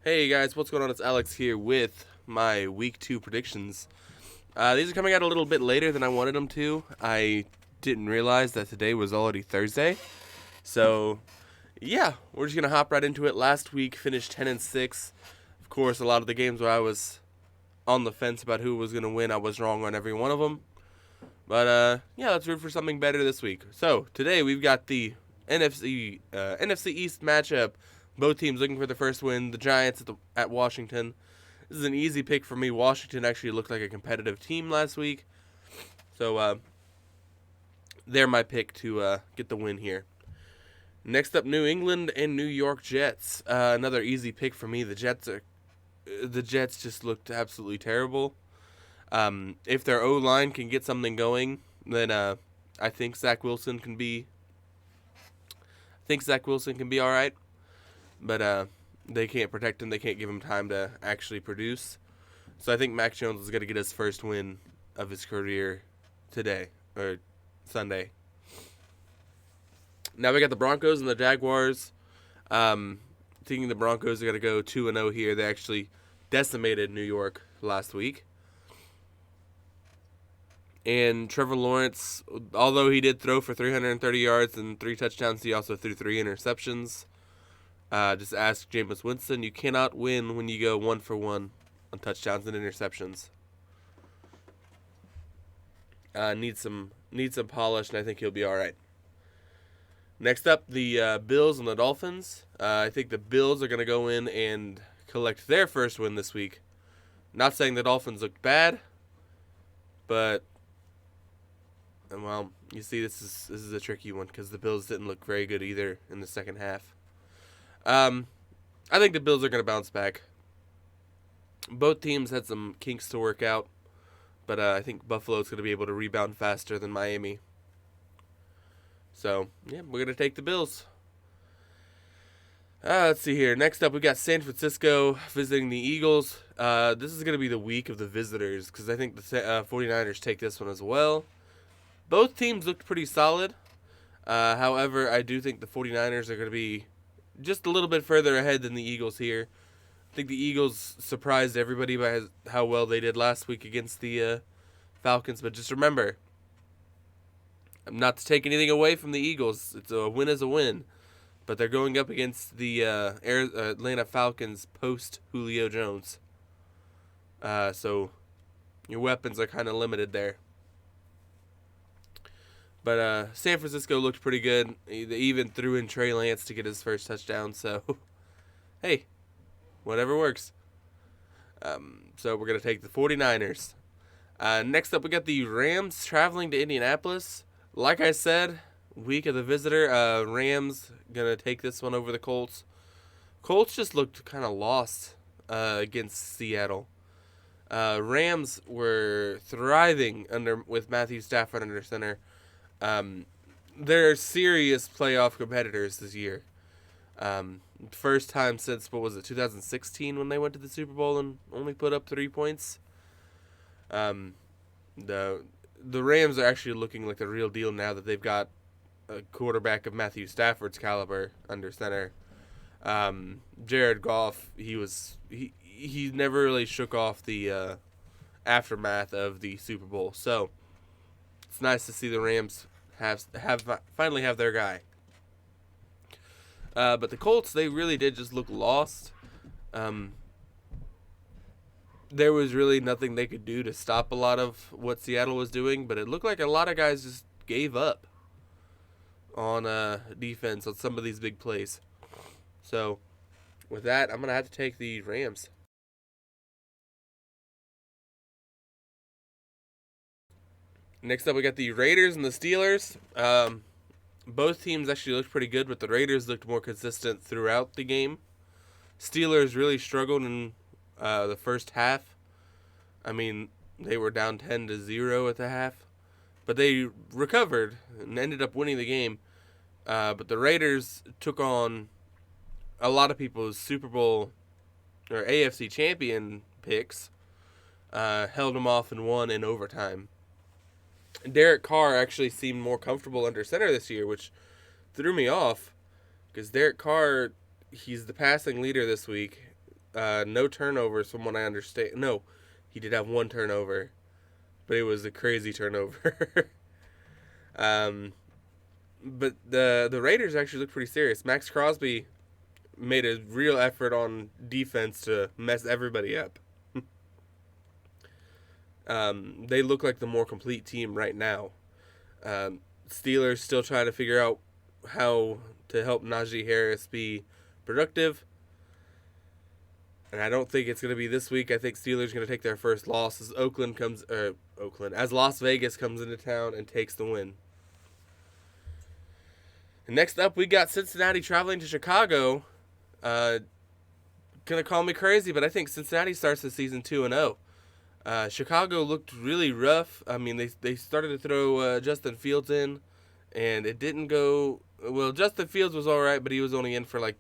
Hey guys, what's going on? It's Alex here with my week 2 predictions. These are coming out a little bit later than I wanted them to. I didn't realize that today was already Thursday. So, yeah, we're just going to hop right into it. Last week finished 10-6. Of course, a lot of the games where I was on the fence about who was going to win, I was wrong on every one of them. But, yeah, let's root for something better this week. So, today we've got the NFC East matchup. Both teams looking for the first win. The Giants at Washington. This is an easy pick for me. Washington actually looked like a competitive team last week. So, they're my pick to get the win here. Next up, New England and New York Jets. Another easy pick for me. The Jets just looked absolutely terrible. If their O-line can get something going, then I think Zach Wilson can be all right. But they can't protect him. They can't give him time to actually produce. So I think Mac Jones is going to get his first win of his career today, or Sunday. Now we got the Broncos and the Jaguars. Thinking the Broncos are going to go 2-0 here. They actually decimated New York last week. And Trevor Lawrence, although he did throw for 330 yards and 3 touchdowns, he also threw 3 interceptions. Just ask Jameis Winston. You cannot win when you go 1-for-1 on touchdowns and interceptions. Needs some polish, and I think he'll be all right. Next up, the Bills and the Dolphins. I think the Bills are going to go in and collect their first win this week. Not saying the Dolphins looked bad, but well, you see, this is a tricky one because the Bills didn't look very good either in the second half. I think the Bills are going to bounce back. Both teams had some kinks to work out, but I think Buffalo's going to be able to rebound faster than Miami. So, yeah, we're going to take the Bills. Let's see here. Next up, we got San Francisco visiting the Eagles. This is going to be the week of the visitors because I think the 49ers take this one as well. Both teams looked pretty solid. However, I do think the 49ers are going to be just a little bit further ahead than the Eagles here. I think the Eagles surprised everybody by how well they did last week against the Falcons. But just remember, not to take anything away from the Eagles. It's a win is a win. But they're going up against the Atlanta Falcons post Julio Jones. So your weapons are kind of limited there. But San Francisco looked pretty good. They even threw in Trey Lance to get his first touchdown. So, hey, whatever works. So we're going to take the 49ers. Next up, we got the Rams traveling to Indianapolis. Like I said, week of the visitor. Rams going to take this one over the Colts. Colts just looked kind of lost against Seattle. Rams were thriving with Matthew Stafford under center. They're serious playoff competitors this year. First time since, 2016 when they went to the Super Bowl and only put up 3 points. The Rams are actually looking like the real deal now that they've got a quarterback of Matthew Stafford's caliber under center. Jared Goff, he never really shook off the aftermath of the Super Bowl. So it's nice to see the Rams finally have their guy. But the Colts, they really did just look lost. There was really nothing they could do to stop a lot of what Seattle was doing, but it looked like a lot of guys just gave up on defense on some of these big plays. So with that, I'm going to have to take the Rams. Next up, we got the Raiders and the Steelers. Both teams actually looked pretty good, but the Raiders looked more consistent throughout the game. Steelers really struggled in the first half. I mean, they were down 10-0 at the half, but they recovered and ended up winning the game. But the Raiders took on a lot of people's Super Bowl or AFC champion picks, held them off and won in overtime. Derek Carr actually seemed more comfortable under center this year, which threw me off because Derek Carr, he's the passing leader this week. No turnovers from what I understand. No, he did have one turnover, but it was a crazy turnover. um, but the Raiders actually looked pretty serious. Max Crosby made a real effort on defense to mess everybody up. They look like the more complete team right now. Steelers still trying to figure out how to help Najee Harris be productive. And I don't think it's going to be this week. I think Steelers are going to take their first loss as as Las Vegas comes into town and takes the win. And next up, we got Cincinnati traveling to Chicago. Gonna call me crazy, but I think Cincinnati starts the season 2-0. Chicago looked really rough. I mean, they started to throw Justin Fields in, and it didn't go well. Justin Fields was all right, but he was only in for like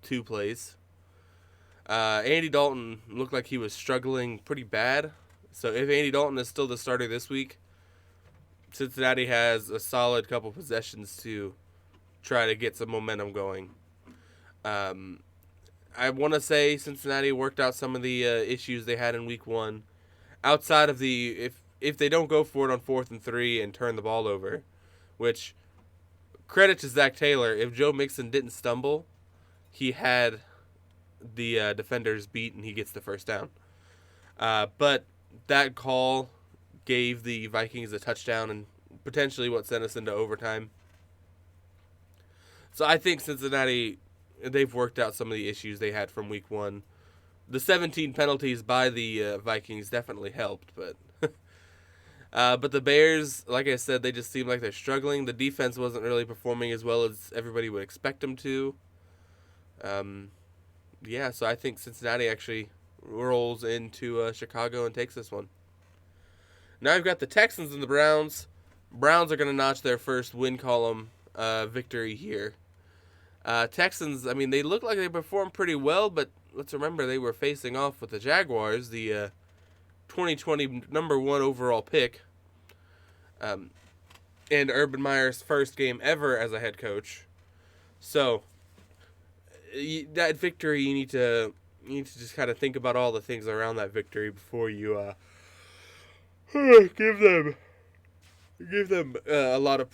2 plays. Andy Dalton looked like he was struggling pretty bad. So if Andy Dalton is still the starter this week, Cincinnati has a solid couple possessions to try to get some momentum going. I want to say Cincinnati worked out some of the issues they had in week 1. Outside of if they don't go for it on 4th and 3 and turn the ball over, which credit to Zach Taylor, if Joe Mixon didn't stumble, he had the defenders beat and he gets the first down. But that call gave the Vikings a touchdown and potentially what sent us into overtime. So I think Cincinnati, they've worked out some of the issues they had from week 1. The 17 penalties by the Vikings definitely helped, but but the Bears, like I said, they just seem like they're struggling. The defense wasn't really performing as well as everybody would expect them to. So I think Cincinnati actually rolls into Chicago and takes this one. Now I've got the Texans and the Browns. Browns are going to notch their first win column victory here. Texans, I mean, they look like they performed pretty well, but let's remember they were facing off with the Jaguars, the 2020 number 1 overall pick, and Urban Meyer's first game ever as a head coach. So that victory, you need to just kind of think about all the things around that victory before you give them a lot of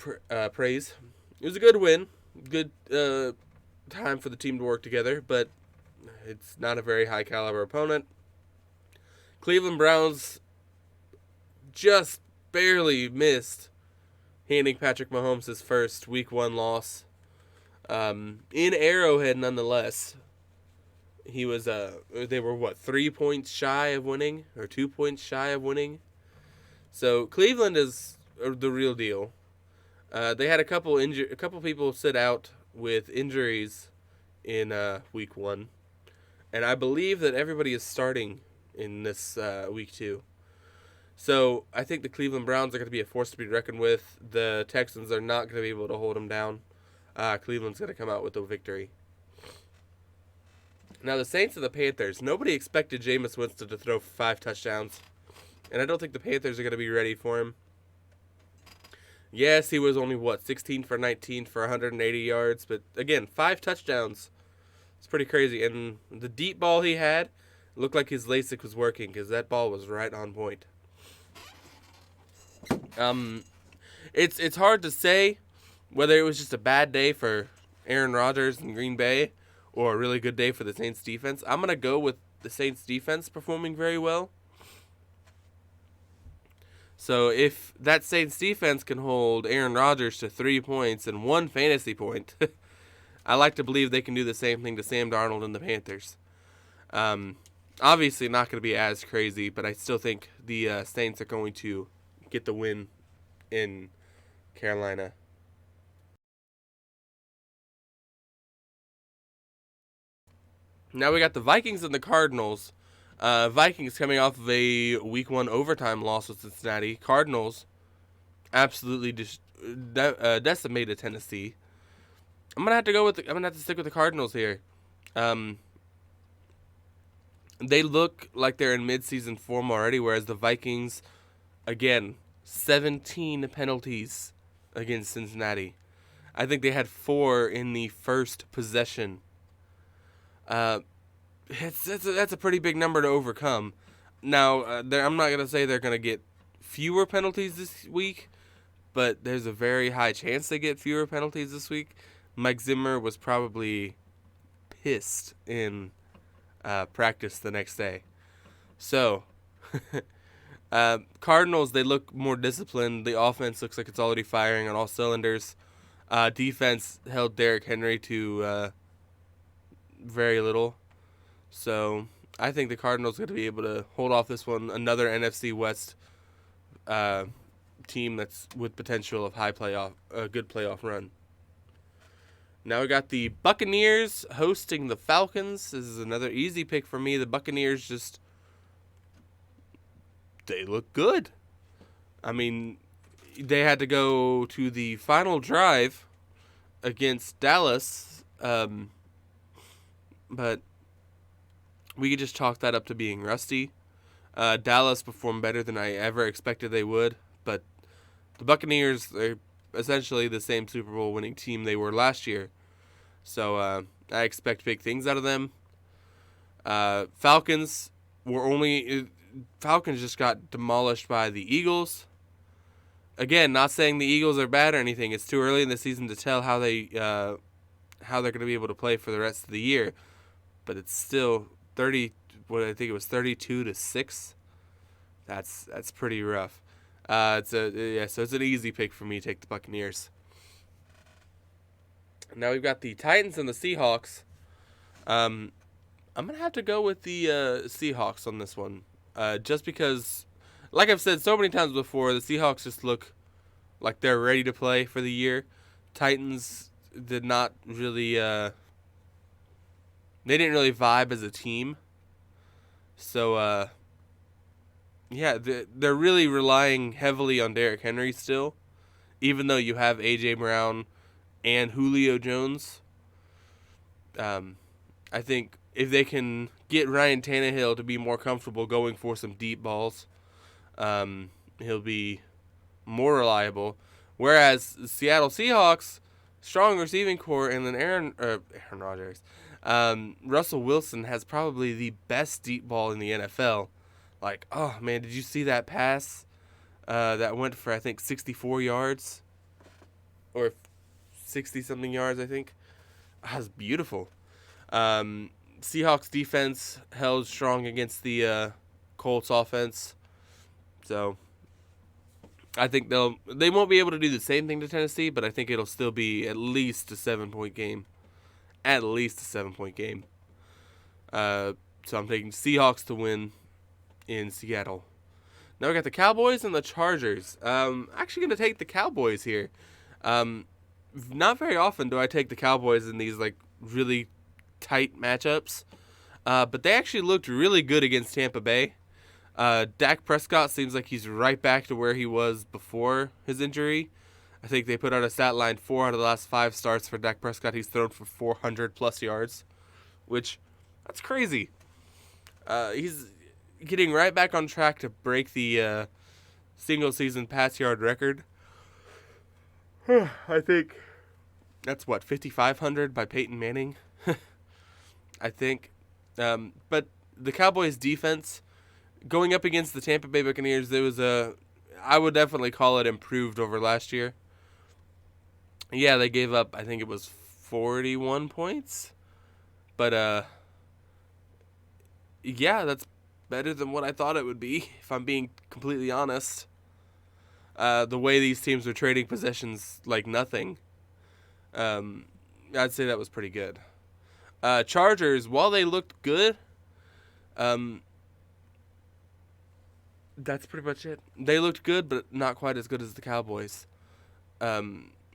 praise. It was a good win. Good time for the team to work together, but it's not a very high caliber opponent. Cleveland Browns just barely missed handing Patrick Mahomes his first week 1 loss. In Arrowhead, nonetheless. They were 3 points shy of winning, or 2 points shy of winning. So Cleveland is the real deal. They had a couple people sit out with injuries in week 1, and I believe that everybody is starting in this week 2. So I think the Cleveland Browns are going to be a force to be reckoned with. The Texans are not going to be able to hold them down. Cleveland's going to come out with the victory. Now the Saints and the Panthers. Nobody expected Jameis Winston to throw 5 touchdowns, and I don't think the Panthers are going to be ready for him. Yes, he was only, 16 for 19 for 180 yards. But, again, 5 touchdowns. It's pretty crazy. And the deep ball he had looked like his LASIK was working because that ball was right on point. It's hard to say whether it was just a bad day for Aaron Rodgers and Green Bay or a really good day for the Saints defense. I'm going to go with the Saints defense performing very well. So if that Saints defense can hold Aaron Rodgers to 3 points and 1 fantasy point, I like to believe they can do the same thing to Sam Darnold and the Panthers. Obviously not going to be as crazy, but I still think the Saints are going to get the win in Carolina. Now we got the Vikings and the Cardinals. Vikings coming off of a week 1 overtime loss with Cincinnati. Cardinals absolutely decimated Tennessee. I'm gonna have to stick with the Cardinals here. They look like they're in midseason form already, whereas the Vikings, again, 17 penalties against Cincinnati. I think they had 4 in the first possession. that's a pretty big number to overcome. Now, I'm not gonna say they're gonna get fewer penalties this week, but there's a very high chance they get fewer penalties this week. Mike Zimmer was probably pissed in practice the next day. So, Cardinals, they look more disciplined. The offense looks like it's already firing on all cylinders. Defense held Derrick Henry to very little. So, I think the Cardinals are going to be able to hold off this one. Another NFC West team that's with potential of a good playoff run. Now we got the Buccaneers hosting the Falcons. This is another easy pick for me. The Buccaneers they look good. I mean, they had to go to the final drive against Dallas, but we could just chalk that up to being rusty. Dallas performed better than I ever expected they would, but the Buccaneers, they're essentially the same Super Bowl winning team they were last year. So I expect big things out of them. Falcons just got demolished by the Eagles. Again, not saying the Eagles are bad or anything. It's too early in the season to tell how they're going to be able to play for the rest of the year. But it's still 32-6. That's pretty rough. So it's an easy pick for me to take the Buccaneers. Now we've got the Titans and the Seahawks. I'm gonna have to go with the Seahawks on this one, just because, like I've said so many times before, the Seahawks just look like they're ready to play for the year. Titans did not really. They didn't really vibe as a team. So they're really relying heavily on Derrick Henry still, even though you have A.J. Brown and Julio Jones. I think if they can get Ryan Tannehill to be more comfortable going for some deep balls, he'll be more reliable. Whereas the Seattle Seahawks, strong receiving core, and then Aaron Rodgers, Russell Wilson has probably the best deep ball in the NFL. Like, oh man, did you see that pass that went for, I think, 64 yards? Or 60-something yards, I think. That was beautiful. Seahawks defense held strong against the Colts offense. So, I think they won't be able to do the same thing to Tennessee, but I think it'll still be at least a 7-point game. At least a 7-point game. So I'm taking Seahawks to win in Seattle. Now we got the Cowboys and the Chargers. Actually going to take the Cowboys here. Not very often do I take the Cowboys in these like really tight matchups, but they actually looked really good against Tampa Bay. Dak Prescott seems like he's right back to where he was before his injury. I think they put out a stat line: 4 out of the last 5 starts for Dak Prescott, he's thrown for 400 plus yards, which that's crazy. He's getting right back on track to break the single season pass yard record. I think that's 5,500 by Peyton Manning. I think. But the Cowboys defense going up against the Tampa Bay Buccaneers, I would definitely call it improved over last year. Yeah, they gave up, I think it was 41 points. But yeah, that's better than what I thought it would be, if I'm being completely honest. The way these teams are trading possessions like nothing, I'd say that was pretty good. Chargers, while they looked good, that's pretty much it. They looked good, but not quite as good as the Cowboys.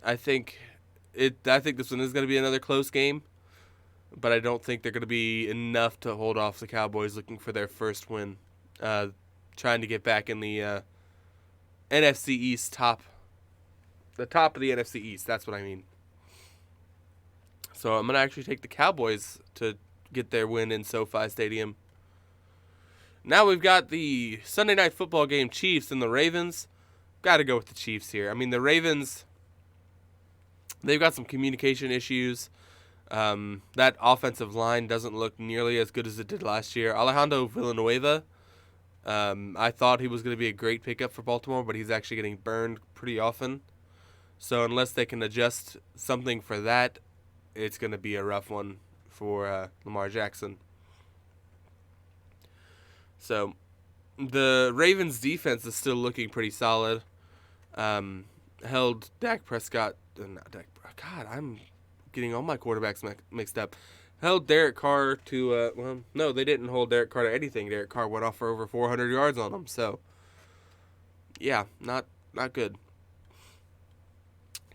I think this one is going to be another close game, but I don't think they're going to be enough to hold off the Cowboys looking for their first win, trying to get back in the NFC East the top of the NFC East. That's what I mean. So I'm going to actually take the Cowboys to get their win in SoFi Stadium. Now we've got the Sunday Night Football game, Chiefs and the Ravens. Got to go with the Chiefs here. I mean, the Ravens, they've got some communication issues. That offensive line doesn't look nearly as good as it did last year. Alejandro Villanueva, I thought he was going to be a great pickup for Baltimore, but he's actually getting burned pretty often. So unless they can adjust something for that, it's going to be a rough one for Lamar Jackson. So the Ravens' defense is still looking pretty solid. Held Dak Prescott. God, I'm getting all my quarterbacks mixed up. Held Derek Carr to, no, they didn't hold Derek Carr to anything. Derek Carr went off for over 400 yards on him. So, yeah, not good.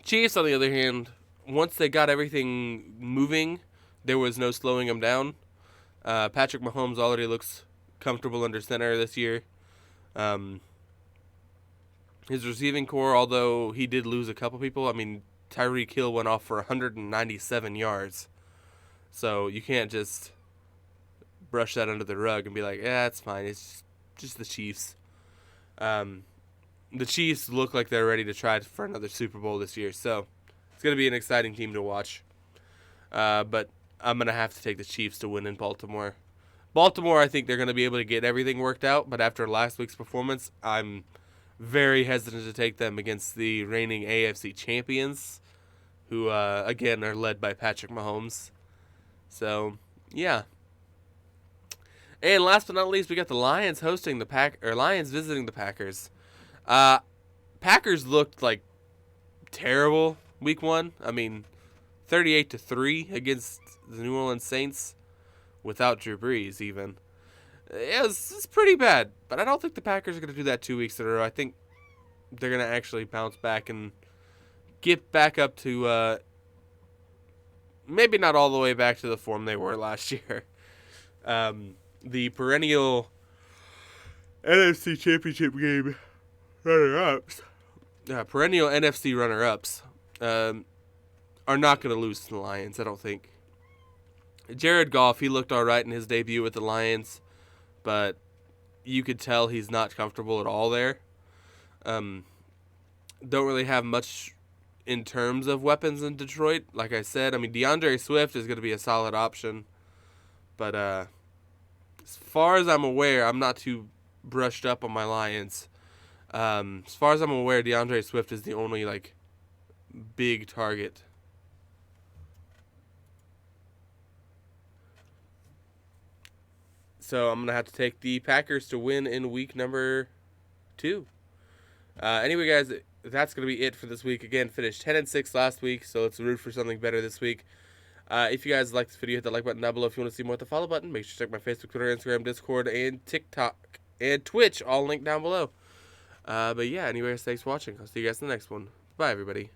Chiefs, on the other hand, once they got everything moving, there was no slowing them down. Patrick Mahomes already looks comfortable under center this year. His receiving core, although he did lose a couple people, I mean, Tyreek Hill went off for 197 yards. So you can't just brush that under the rug and be like, yeah, it's fine. It's just the Chiefs. The Chiefs look like they're ready to try for another Super Bowl this year. So it's going to be an exciting team to watch. But I'm going to have to take the Chiefs to win in Baltimore. Baltimore, I think they're going to be able to get everything worked out. But after last week's performance, I'm very hesitant to take them against the reigning AFC champions, who, again, are led by Patrick Mahomes. So, yeah. And last but not least, we got the Lions hosting the Lions visiting the Packers. Packers looked like terrible week 1. I mean, 38-3 against the New Orleans Saints without Drew Brees even. It's pretty bad, but I don't think the Packers are going to do that 2 weeks in a row. I think they're going to actually bounce back and get back up to, maybe not all the way back to the form they were last year. The perennial NFC Championship game runner-ups, perennial NFC runner-ups, are not going to lose to the Lions, I don't think. Jared Goff, he looked all right in his debut with the Lions, but you could tell he's not comfortable at all there. Don't really have much in terms of weapons in Detroit. Like I said, I mean, DeAndre Swift is going to be a solid option. But as far as I'm aware, I'm not too brushed up on my Lions. As far as I'm aware, DeAndre Swift is the only, big target. So I'm going to have to take the Packers to win in week number 2. Anyway, guys, that's going to be it for this week. Again, finished 10-6 last week, so let's root for something better this week. If you guys like this video, hit that like button down below. If you want to see more, hit the follow button. Make sure to check my Facebook, Twitter, Instagram, Discord, and TikTok, and Twitch, all linked down below. But yeah, anyways, thanks for watching. I'll see you guys in the next one. Bye, everybody.